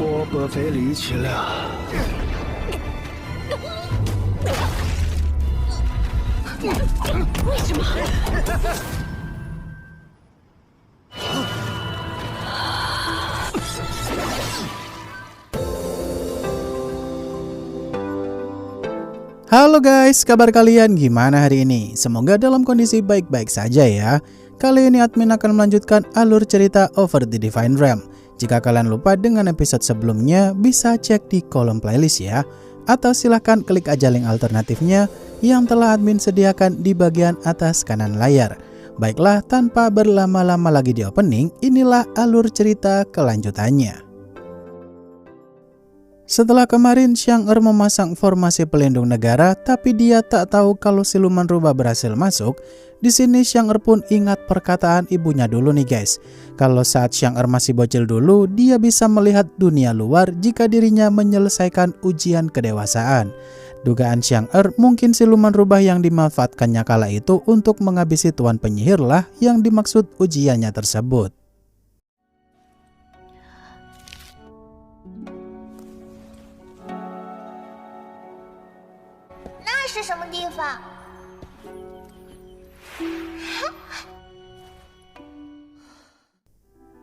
我不费力气了。为什么？ Halo guys, kabar kalian gimana hari ini? Semoga dalam kondisi baik-baik saja ya. Kali ini admin akan melanjutkan alur cerita Over the Divine Realm. Jika kalian lupa dengan episode sebelumnya, bisa cek di kolom playlist ya. Atau silahkan klik aja link alternatifnya yang telah admin sediakan di bagian atas kanan layar. Baiklah, tanpa berlama-lama lagi di opening, inilah alur cerita kelanjutannya. Setelah kemarin Xiang memasang formasi pelindung negara, tapi dia tak tahu kalau siluman rubah berhasil masuk. Di sini Xiang pun ingat perkataan ibunya dulu nih guys. Kalau saat Xiang masih bocil dulu, dia bisa melihat dunia luar jika dirinya menyelesaikan ujian kedewasaan. Dugaan Xiang mungkin siluman rubah yang dimanfaatkannya kala itu untuk menghabisi Tuan Penyihir lah yang dimaksud ujiannya tersebut.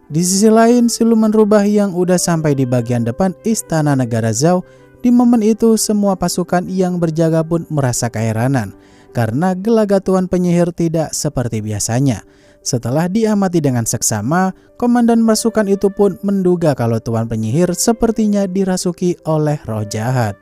Di sisi lain, siluman rubah yang udah sampai di bagian depan istana negara Zhao. Di momen itu semua pasukan yang berjaga pun merasa keheranan karena gelagat Tuan Penyihir tidak seperti biasanya. Setelah diamati dengan seksama, komandan pasukan itu pun menduga kalau Tuan Penyihir sepertinya dirasuki oleh roh jahat.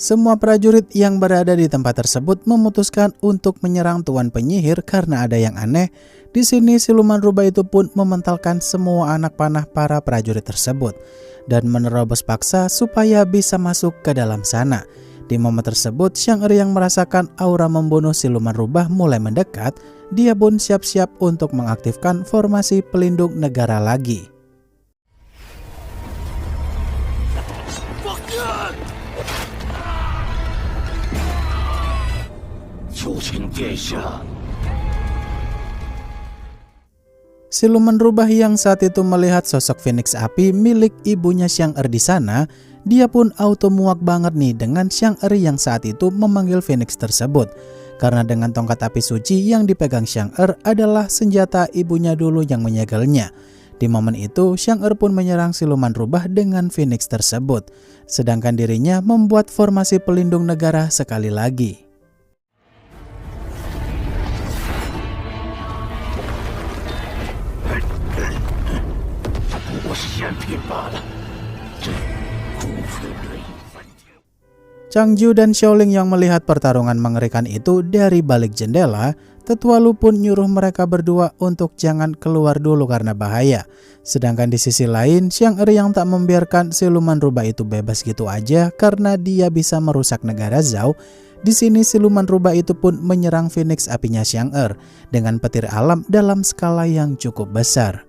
Semua prajurit yang berada di tempat tersebut memutuskan untuk menyerang Tuan Penyihir karena ada yang aneh. Di sini siluman rubah itu pun mementalkan semua anak panah para prajurit tersebut dan menerobos paksa supaya bisa masuk ke dalam sana. Di momen tersebut, Xiang yang merasakan aura membunuh siluman rubah mulai mendekat. Dia pun siap-siap untuk mengaktifkan formasi pelindung negara lagi. Siluman rubah yang saat itu melihat sosok Phoenix api milik ibunya Xiang di sana, dia pun auto muak banget nih dengan Xiang yang saat itu memanggil Phoenix tersebut. Karena dengan tongkat api suci yang dipegang Xiang adalah senjata ibunya dulu yang menyegelnya. Di momen itu, Xiang pun menyerang siluman rubah dengan Phoenix tersebut. Sedangkan dirinya membuat formasi pelindung negara sekali lagi. Changju dan Xiaoling yang melihat pertarungan mengerikan itu dari balik jendela, Tetua Lu pun nyuruh mereka berdua untuk jangan keluar dulu karena bahaya. Sedangkan di sisi lain, Xiang yang tak membiarkan siluman rubah itu bebas gitu aja karena dia bisa merusak negara Zhao. Di sini siluman rubah itu pun menyerang Phoenix apinya Xiang dengan petir alam dalam skala yang cukup besar.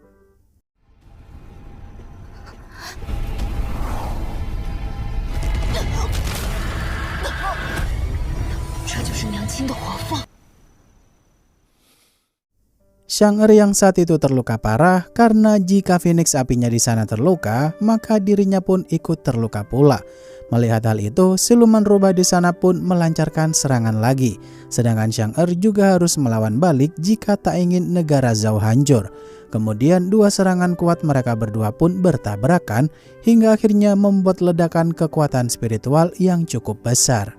Xiang yang saat itu terluka parah karena jika Phoenix apinya di sana terluka, maka dirinya pun ikut terluka pula. Melihat hal itu, siluman rubah di sana pun melancarkan serangan lagi. Sedangkan Xiang juga harus melawan balik jika tak ingin negara Zhao hancur. Kemudian dua serangan kuat mereka berdua pun bertabrakan hingga akhirnya membuat ledakan kekuatan spiritual yang cukup besar.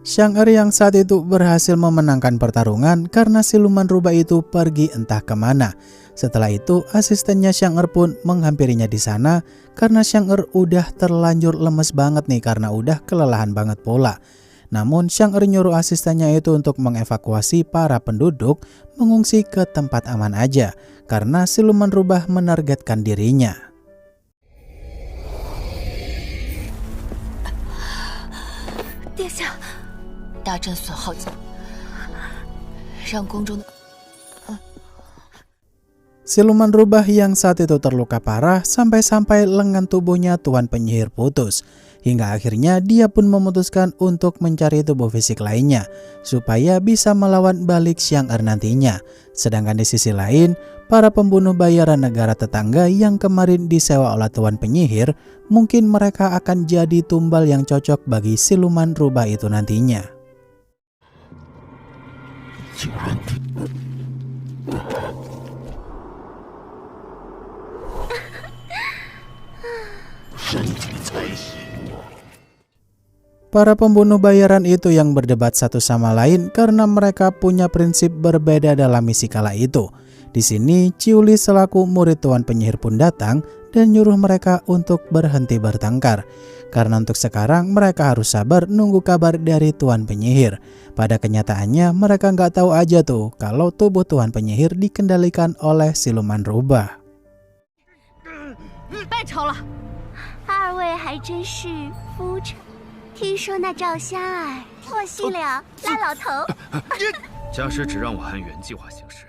Xiang yang saat itu berhasil memenangkan pertarungan karena siluman rubah itu pergi entah kemana. Setelah itu asistennya Xiang pun menghampirinya di sana karena Xiang udah terlanjur lemes banget nih karena udah kelelahan banget pula. Namun Xiang nyuruh asistennya itu untuk mengevakuasi para penduduk mengungsi ke tempat aman aja karena siluman rubah menargetkan dirinya. 大阵损耗让宫中的 Siluman rubah yang saat itu terluka parah sampai-sampai lengan tubuhnya Tuan Penyihir putus. Hingga akhirnya dia pun memutuskan untuk mencari tubuh fisik lainnya supaya bisa melawan balik Xiang Er nantinya. Sedangkan di sisi lain, para pembunuh bayaran negara tetangga yang kemarin disewa oleh Tuan Penyihir, mungkin mereka akan jadi tumbal yang cocok bagi siluman rubah itu nantinya. Para pembunuh bayaran itu yang berdebat satu sama lain karena mereka punya prinsip berbeda dalam misi kala itu. Di sini, Ciuli selaku murid Tuan Penyihir pun datang dan nyuruh mereka untuk berhenti bertengkar. Karena untuk sekarang mereka harus sabar nunggu kabar dari Tuan Penyihir. Pada kenyataannya mereka nggak tahu aja tuh kalau tubuh Tuan Penyihir dikendalikan oleh siluman rubah. 败朝了，二位还真是夫臣。听说那赵香儿破戏了，赖老头。家师只让我按原计划行事。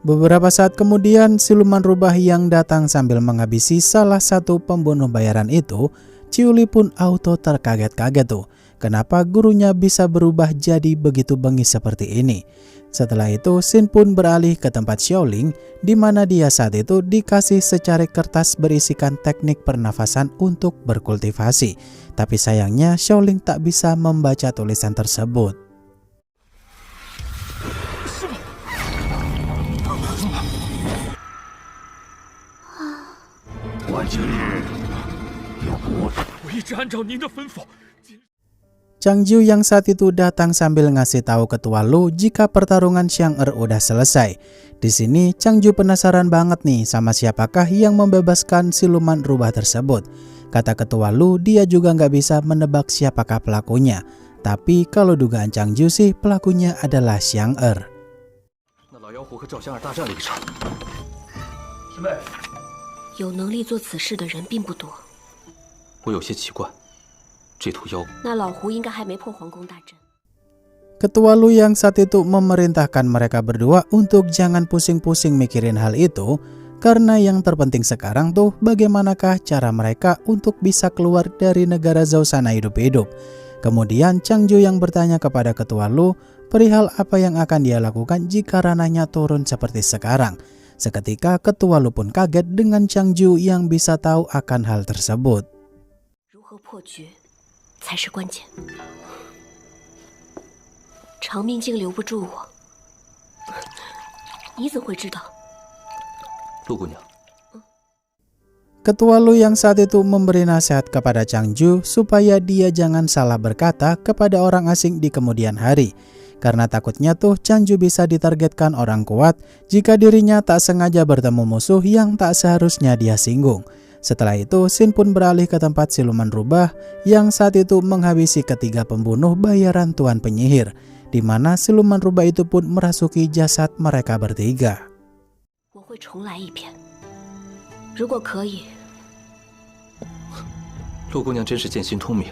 Beberapa saat kemudian, siluman rubah yang datang sambil menghabisi salah satu pembunuh bayaran itu, Ciuli pun auto terkaget-kaget tuh. Kenapa gurunya bisa berubah jadi begitu bengis seperti ini? Setelah itu, Xin pun beralih ke tempat Xiaoling, di mana dia saat itu dikasih secari kertas berisikan teknik pernafasan untuk berkultivasi. Tapi sayangnya, Xiaoling tak bisa membaca tulisan tersebut. Changju yang saat itu datang sambil ngasih tahu Ketua Lu jika pertarungan Xiang Er udah selesai. Di sini Changju penasaran banget nih sama siapakah yang membebaskan siluman rubah tersebut. Kata Ketua Lu, dia juga nggak bisa menebak siapakah pelakunya. Tapi kalau dugaan Changju sih pelakunya adalah Xiang Er. 有能力做此事的人并不多。我有些奇怪，这头妖……那老胡应该还没破皇宫大阵。 Ketua Lu yang saat itu memerintahkan mereka berdua untuk jangan pusing-pusing mikirin hal itu, karena yang terpenting sekarang tuh bagaimanakah cara mereka untuk bisa keluar dari negara Zhou sana hidup-hidup. Kemudian Changju yang bertanya kepada Ketua Lu perihal apa yang akan dia lakukan jika ranahnya turun seperti sekarang. Seketika Ketua Lu pun kaget dengan Changju yang bisa tahu akan hal tersebut. 如何破局才是关键。长命竟留不住我，你怎会知道？ 陆姑娘， Ketua Lu yang saat itu memberi nasihat kepada Changju supaya dia jangan salah berkata kepada orang asing di kemudian hari. Karena takutnya tuh Changju bisa ditargetkan orang kuat jika dirinya tak sengaja bertemu musuh yang tak seharusnya dia singgung. Setelah itu, Xin pun beralih ke tempat siluman rubah yang saat itu menghabisi ketiga pembunuh bayaran Tuan Penyihir, di mana siluman rubah itu pun merasuki jasad mereka bertiga. 我会重来一遍，如果可以。陆姑娘真是剑心通明。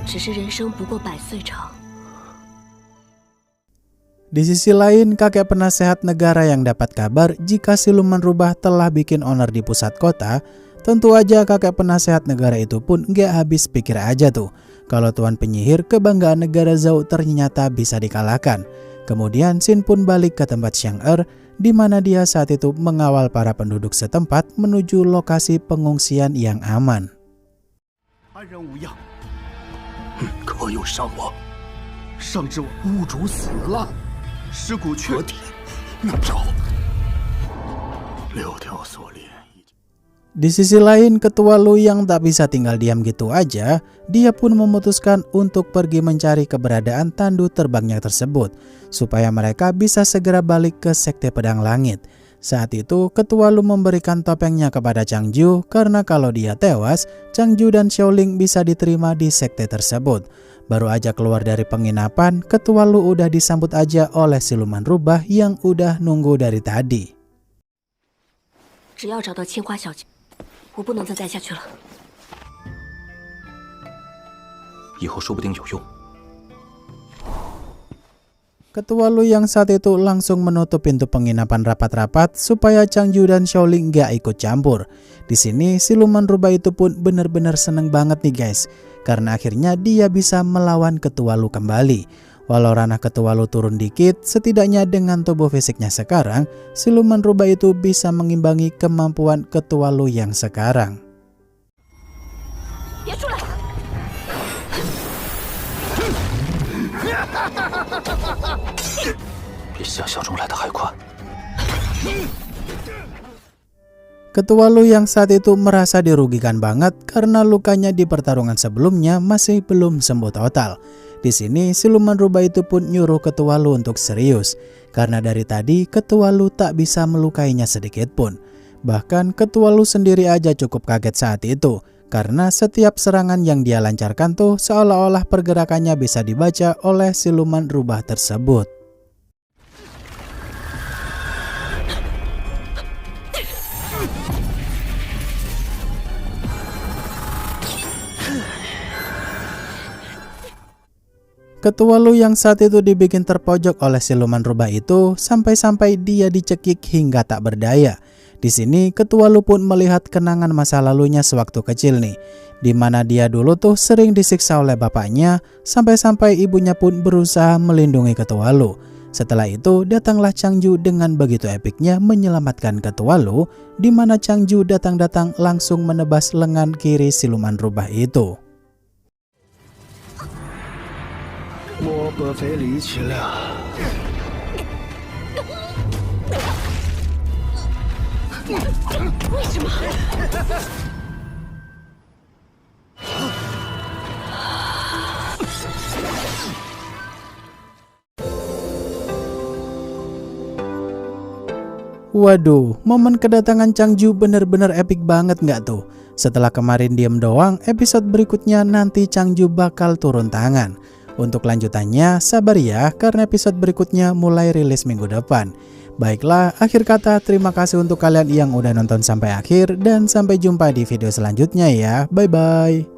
只是人生不过100岁长。 Di sisi lain, kakek penasehat negara yang dapat kabar jika siluman rubah telah bikin onar di pusat kota, tentu aja kakek penasehat negara itu pun gak habis pikir aja tuh kalau Tuan Penyihir kebanggaan negara Zhou ternyata bisa dikalahkan. Kemudian Xin pun balik ke tempat Xiang Er, di mana dia saat itu mengawal para penduduk setempat menuju lokasi pengungsian yang aman. 安然无恙，可有伤亡？上至屋主死了，尸骨缺体，那招6条锁链。 Di sisi lain, Ketua Lu yang tak bisa tinggal diam gitu aja, dia pun memutuskan untuk pergi mencari keberadaan tandu terbangnya tersebut, supaya mereka bisa segera balik ke Sekte Pedang Langit. Saat itu, Ketua Lu memberikan topengnya kepada Changju, karena kalau dia tewas, Changju dan Xiaoling bisa diterima di sekte tersebut. Baru aja keluar dari penginapan, Ketua Lu udah disambut aja oleh siluman rubah yang udah nunggu dari tadi. 只要找到青花小姐，我不能再待下去了。以后说不定有用。Ketua Lu yang saat itu langsung menutup pintu penginapan rapat-rapat supaya Changju dan Xiaoling gak ikut campur. Di sini siluman rubah itu pun benar-benar seneng banget nih guys, karena akhirnya dia bisa melawan Ketua Lu kembali. Walau ranah Ketua Lu turun dikit, setidaknya dengan tubuh fisiknya sekarang, siluman rubah itu bisa mengimbangi kemampuan Ketua Lu yang sekarang. 别出来！ 比想象中来得还快。 Ketua Lu yang saat itu merasa dirugikan banget karena lukanya di pertarungan sebelumnya masih belum sembuh total. Di sini siluman rubah itu pun nyuruh Ketua Lu untuk serius, karena dari tadi Ketua Lu tak bisa melukainya sedikit pun. Bahkan Ketua Lu sendiri aja cukup kaget saat itu, karena setiap serangan yang dia lancarkan tuh seolah-olah pergerakannya bisa dibaca oleh siluman rubah tersebut. Ketua Lu yang saat itu dibikin terpojok oleh siluman rubah itu sampai-sampai dia dicekik hingga tak berdaya. Di sini Ketua Lu pun melihat kenangan masa lalunya sewaktu kecil nih, di mana dia dulu tuh sering disiksa oleh bapaknya sampai-sampai ibunya pun berusaha melindungi Ketua Lu. Setelah itu datanglah Changju dengan begitu epiknya menyelamatkan Ketua Lu, di mana Changju datang-datang langsung menebas lengan kiri siluman rubah itu. 我不费力气了。为什么？ Waduh, momen kedatangan Changju bener-bener epic banget nggak tuh? Setelah kemarin diem doang, episode berikutnya nanti Changju bakal turun tangan. Untuk lanjutannya, sabar ya, karena episode berikutnya mulai rilis minggu depan. Baiklah, akhir kata terima kasih untuk kalian yang udah nonton sampai akhir, dan sampai jumpa di video selanjutnya ya. Bye-bye.